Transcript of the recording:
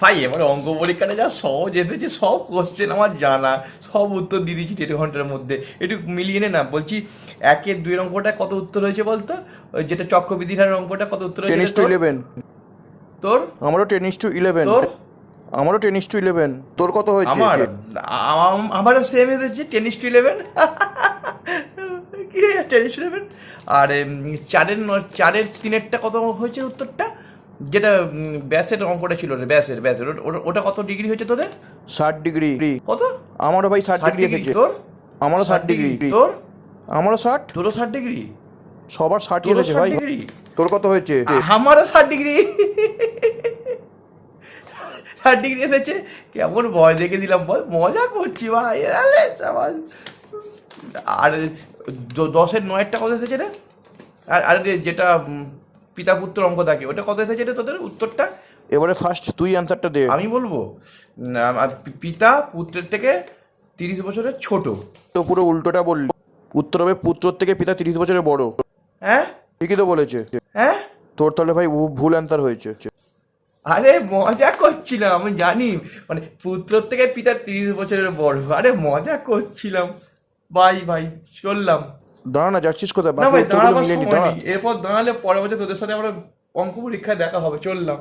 ভাই এবার অঙ্ক পরীক্ষাটা যা সহজ এসেছে, সব কোশ্চেন আমার জানা, সব উত্তর দিয়ে দিচ্ছি 1.5 ঘন্টার মধ্যে। একটু মিলিয়ে নে না। বলছি 1-2 অঙ্কটা কত উত্তর হয়েছে বলতো? ওই যেটা চক্রবৃদ্ধির অঙ্কটা কত উত্তর হয়েছে 10:11। তোর? আমারও 10:11। তোর? আমারও 10:11। তোর কত হয়েছে? আমার আমারও সেম এসেছে 10:11। কি 10:11? আর চারের তিনেরটা কত হয়েছে উত্তরটা? যেটা ব্যাসের অঙ্কটা ছিল রে, ব্যাসের ওটা কত ডিগ্রি হয়েছে তোদের? 60°। কত? আমারও ভাই 60 ডিগ্রি 60 এসেছে। তোর? আমারও 60 ডিগ্রি। তোর? আমারও 60। তোরও 60 ডিগ্রি? সবার 60 তোরও এসেছে ভাই। 60 ডিগ্রি? তোর কত হয়েছে? আমারও 60 ডিগ্রি। 60 ডিগ্রি এসেছে। কেমন ভয় দেখে দিলাম বল, মজা করছি ভাই। আরে সাবাস। আর 10-9 কত এসেছে রে? আর যেটা পিতা পুত্র অঙ্ক থাকে ওটা কত এসেছে রে তোদের উত্তরটা? এবারে ফার্স্ট তুই অ্যান্সারটা দে। আমি বলবো। আর পিতা পুত্রের থেকে 30 বছরের ছোট। তো পুরো উল্টোটা বললি। উত্তর হবে পুত্রর থেকে পিতা 30 বছরের বড়। হ্যাঁ ঠিকই তো বলেছে। হ্যাঁ। তোর তাহলে ভাই ভুল অ্যান্সার হয়েছে। আরে মজা করছিলাম, আমি জানি। মানে পুত্রর থেকে পিতা 30 বছরের বড়। আরে মজা করছিলাম। ভাই ভাই চললাম। দাঁড়া না, যাচ্ছিস কোথায়? না বাকি ভাই উত্তরগুলো দাঁড়াবার মিলিয়ে নি, সময় দাঁড়া। নেই, এরপর দাঁড়ালে পরের বছর তোদের সাথে আমরা অঙ্ক পরীক্ষায় দেখা হবে। চললাম।